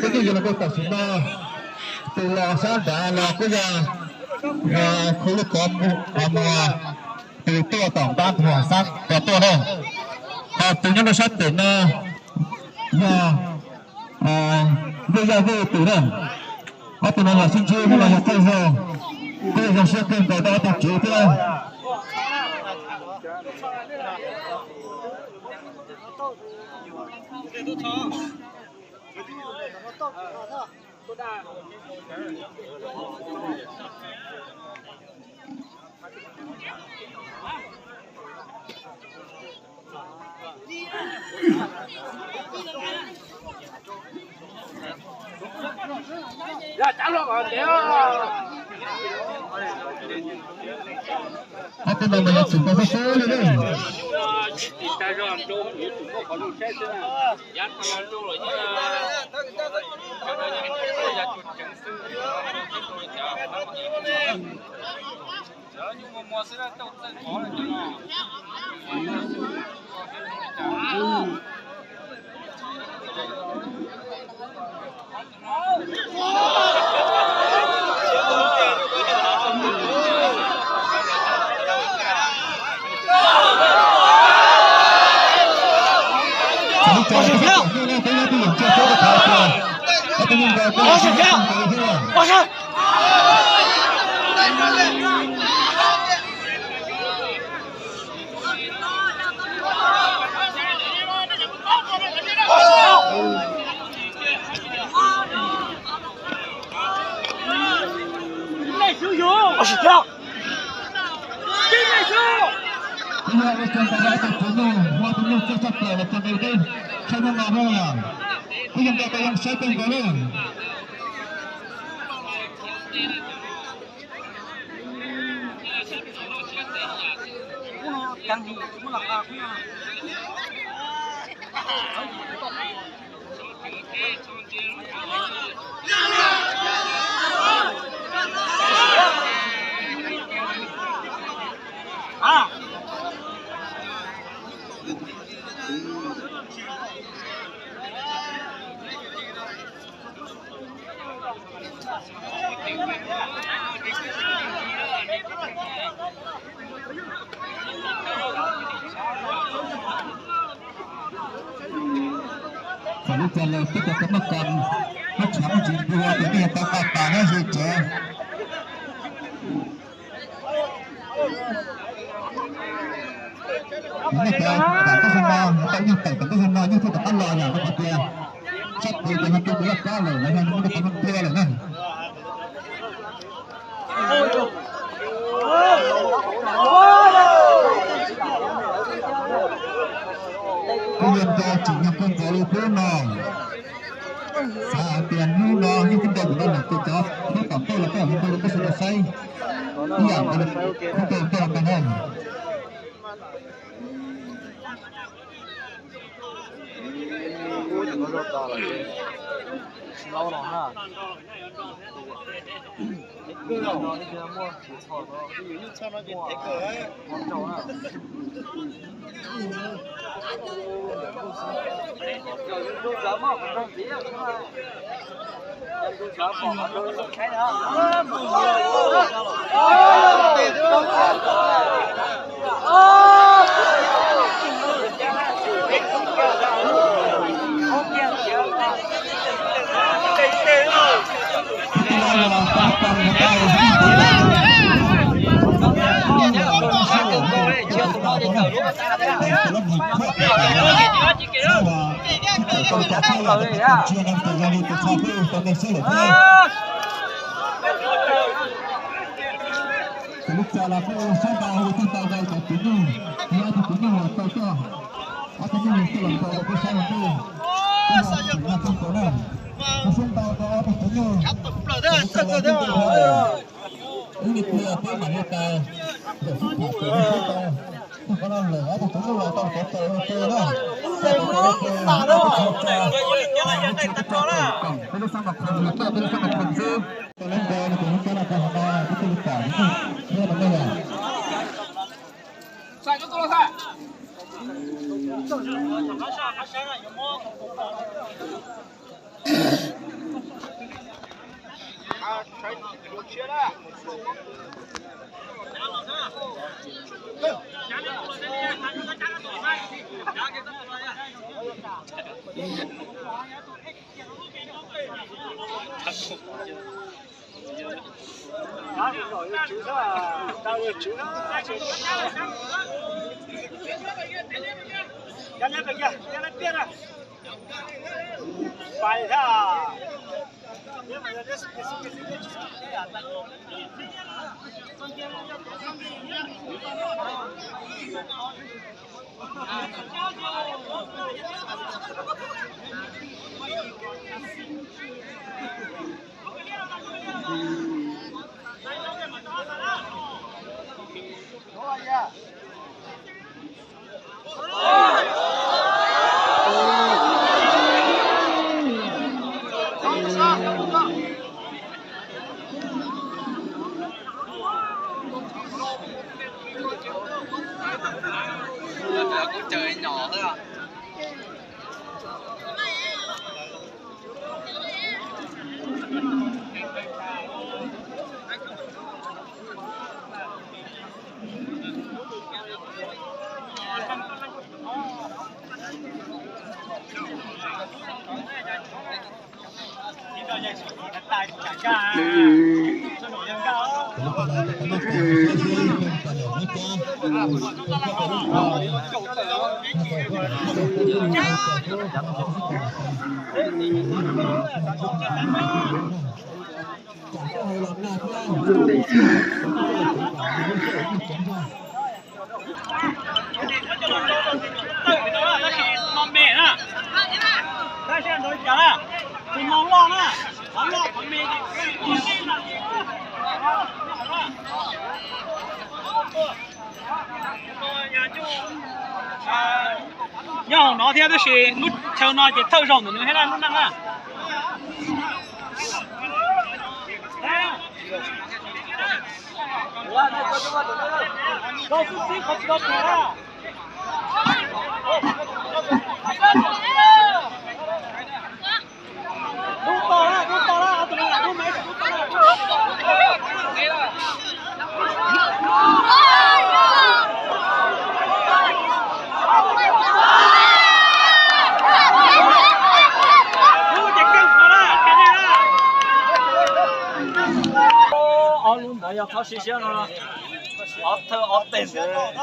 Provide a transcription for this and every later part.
cái gì là cái tập sinh ra từ lò sáng đã là cái giờ khối lực có mà từ tua tổng ban hòa sắc có tua đâu từ những cái sát tỉnh bây giờ về từ đây có từ là sinh chơi hay là cây giờ sẽ cần cái đó tập chế thế này Ya, chalo, Dios. Apa namanya sumpah betul ini? Kita ram do, itu kok kalau saya sana. Yang kalau do ini ya cuceng nhưng mà mua sẽ là tàu tàu có là Kalau jalan kita kemakan macam jiwa ini yang tak apa saja. Ini kan tak semua, tak nyata, tak semua ni tu tak Allah yang berkata. Satu dengan tu belas kali, dengan muda kamu tiada lah. Kemudian jadinya pun kalau punang, saat yang nuna ni kita bukan nak kerja, kita tahu lah kan kita selesai. Iya, kita orang kanan.老了哈。cái nào nó đi mua chỉ thọ nó cái cho nó tiền thế cơ ấy con cháu nào rồi lúc giá mỏ còn đang tí à em lúc giá mỏ nó cái đó Lúc là cô sẽ vào thì tao vào tập tính đi, thì tính đi là tao cho, cái gì mình làm tao cái sao mà tôi, sao giờ cũng không có đâu, cái xong tao có cái tính đi, ini dia apa mereka, kalau lỡ thì cũng là tao có tao đó, cái lúc sang gặpคนcái lúc sang gặpคนchứ, cái lúc đó thì cũng là cái họ cái tình cảm, nghe được không? Sai cho tôi là sai. Trời nhỏ thôi à. nhưng nó theo đó là nút theo nó chỉ thâu rộng nữa hay là nút năng à đâu chút xíu không được nữa đúng to đó tụi nó đúng mấy luôn bây giờ khó xí xíu nữa ốp thơ ốp tên rồi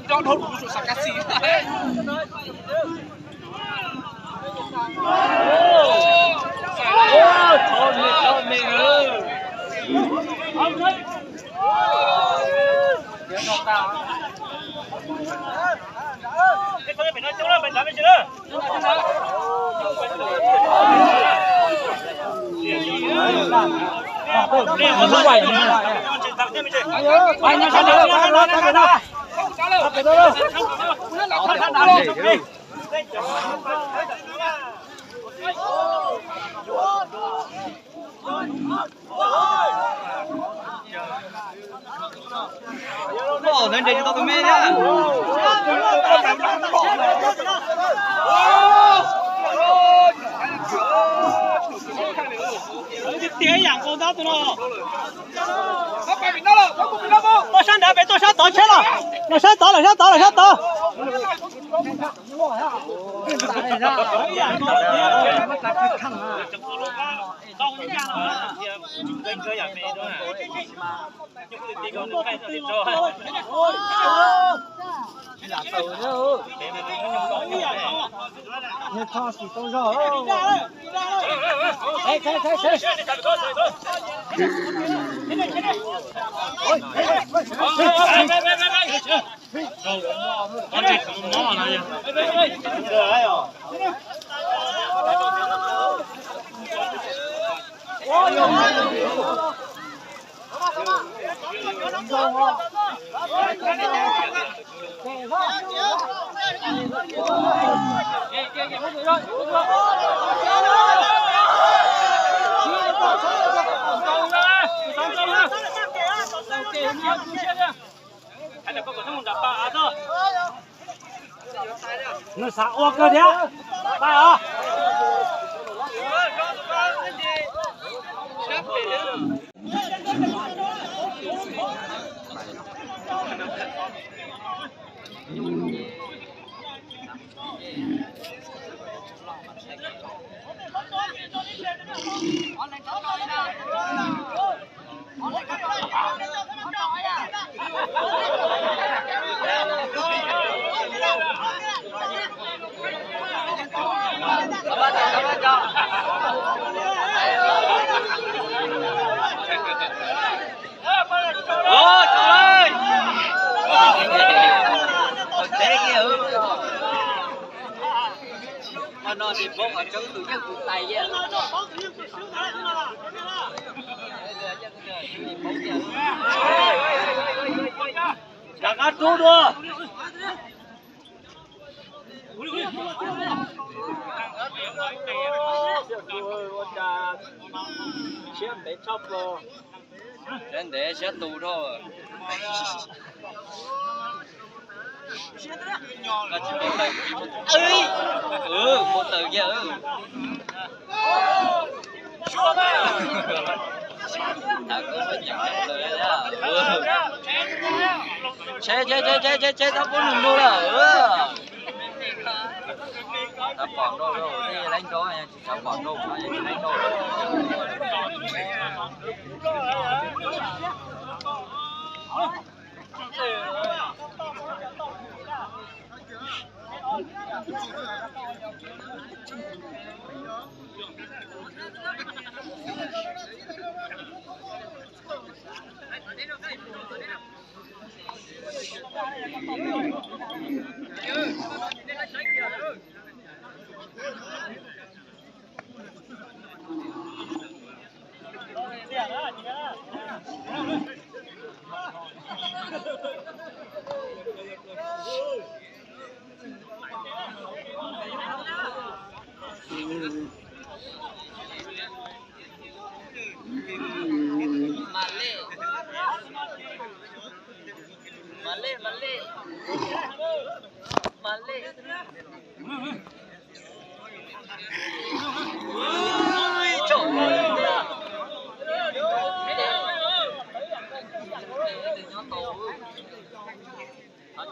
cho thôn của sạc cá xí thôn mình ơi nên để cho tao mê nhá. Tiếng dạng con đó tụi nó. Sắp phải bị nó rồi, không bị nó không? Tôi sang đá về tôi sang tới chết rồi. Nó sang tới. 高人家了。跟哥也没多少，就不是这个能看上的多。là từ đó nghe khó thì tôi rồi thế nó xả ô cơ thế đây à nó thì bố họ chữ tự nhiên tụi tay vậy chẳng ăn chú đua đến để sẽ tù thôi là chỉ một đây một từ giờ ta cứ phải nhận lời đó chế tao cũng đừng đua là ta còn đâu đi đánh đó chỉ tao còn đâu mà chỉ đánh đâu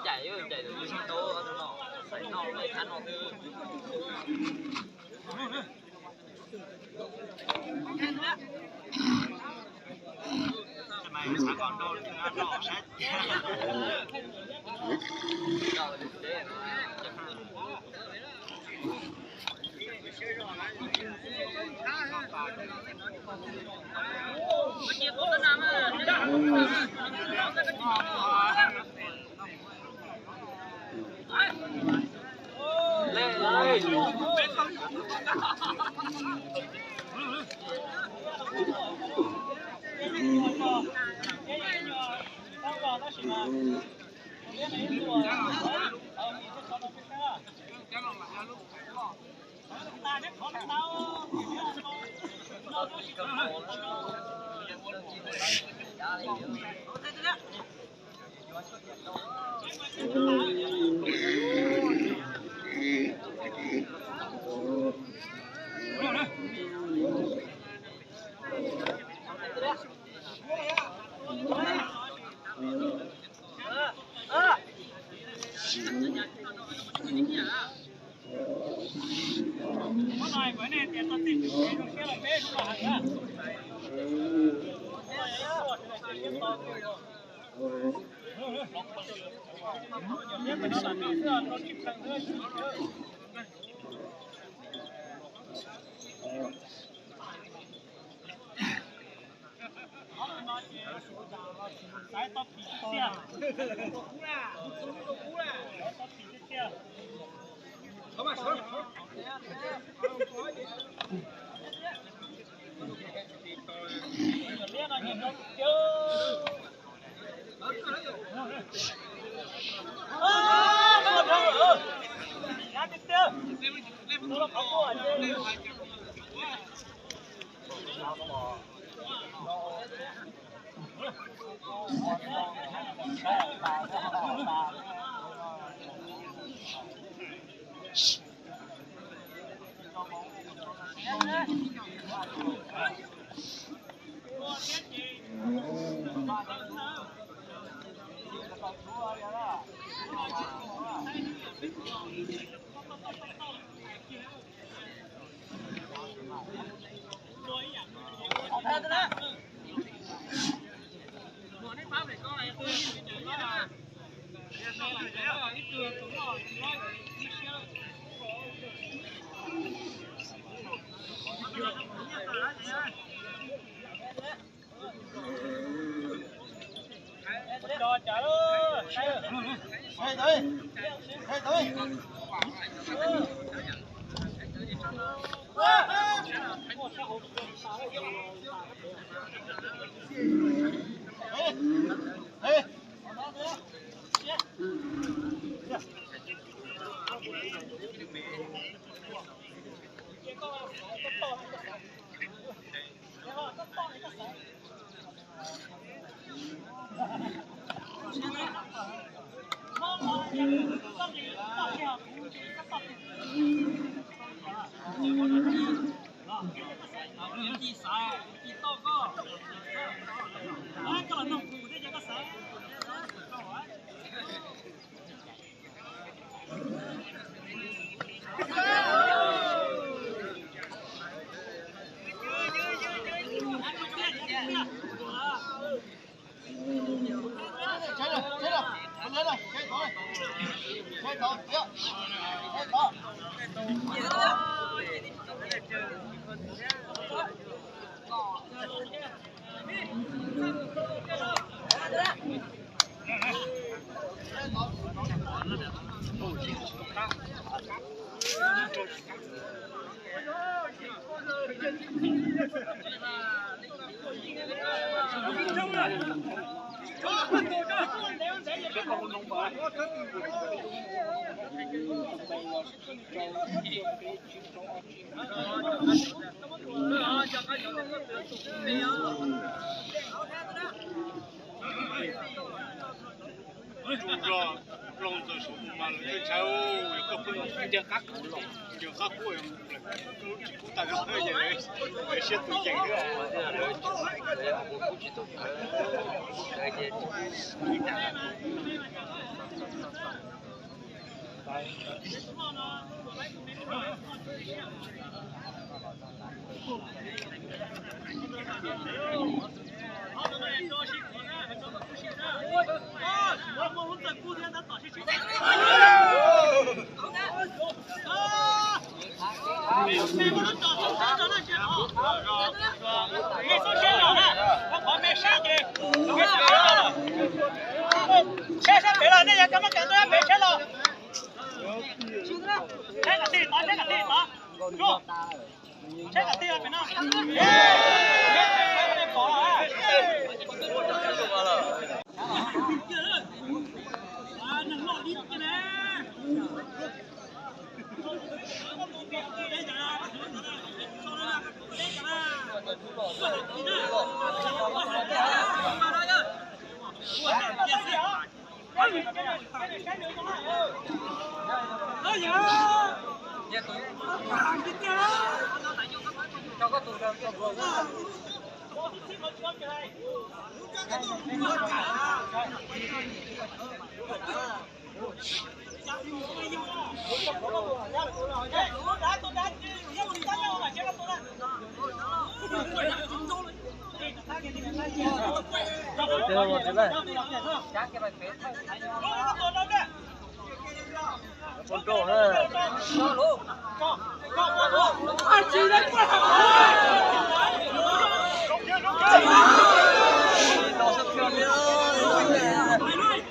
chạy từ dưới sân tố nó phải nó lấy khăn nó mày nó còn đâu nó sát Hôm nay bữa nay tiền tao tin cái kia là bé không phải hả? Cái tóc bị xe,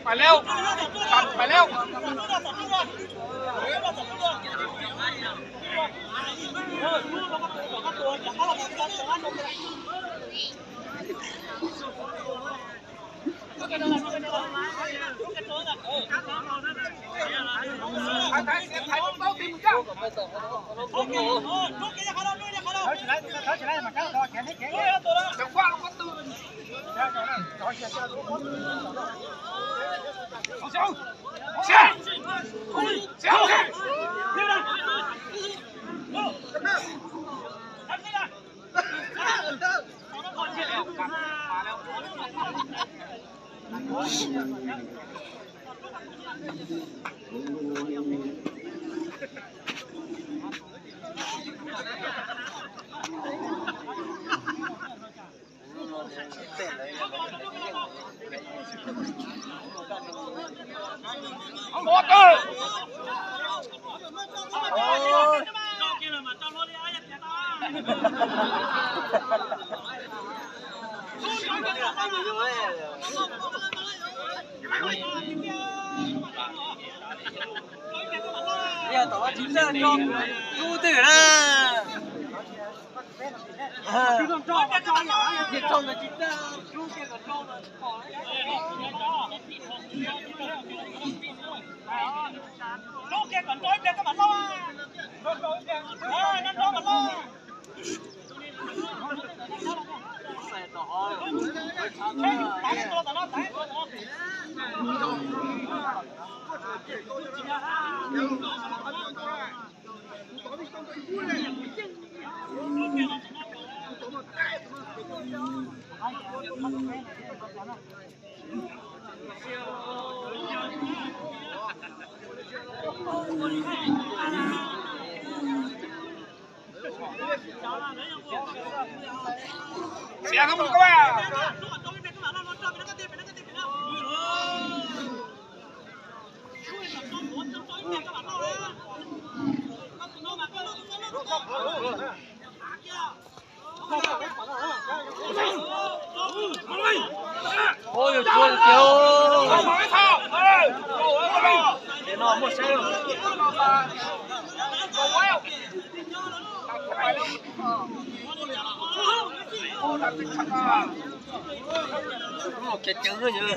ไปแล้วตัดไปแล้วโอ้เตอร์呀，到了今天中猪队了。你中了几单？猪这个中了，猪kia còn trói cái mặt lâu à, nó trói mặt lâu. Xe không được các bạn. ôi chuột kiều để nó một xe một cái trứng rồi chứ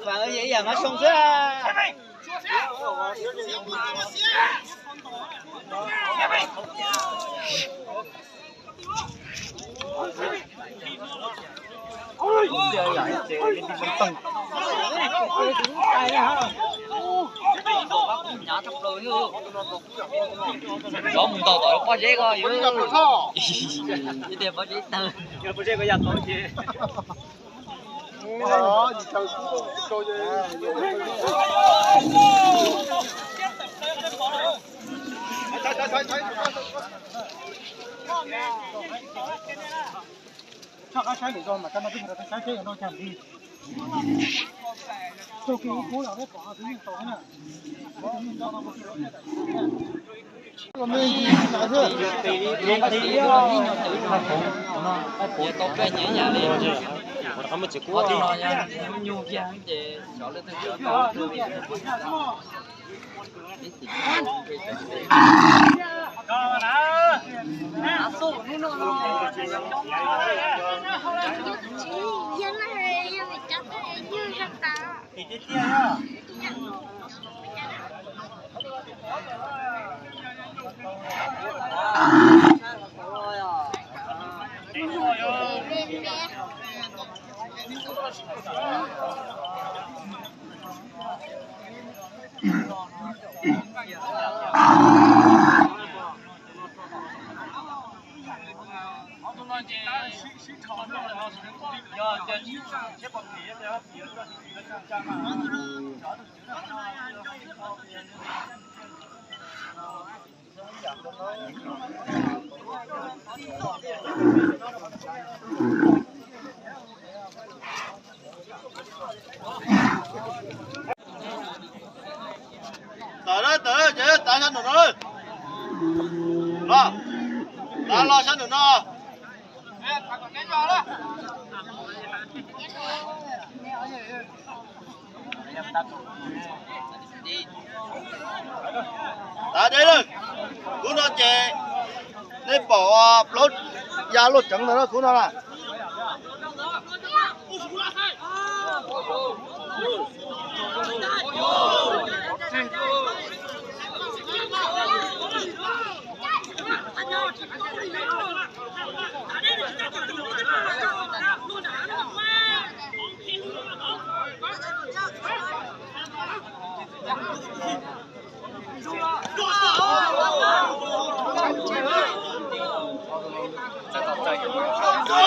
反正也养个兄弟啊。có mùng tàu tàu qua dễ coi vậy đi tìm bao giấy tờ要不这个要高些。他还踩你装嘛？干嘛不给他踩这个弄墙壁？就给我两个房子你走呢。我们哪个？也都该年年的。他们结果的那样牛逼的，小的都知道。tới chứ tại sao nó lo sao nó tại đây rồi cú nó chè nên bỏ lốt da lốt trắng đó cú nó là Go!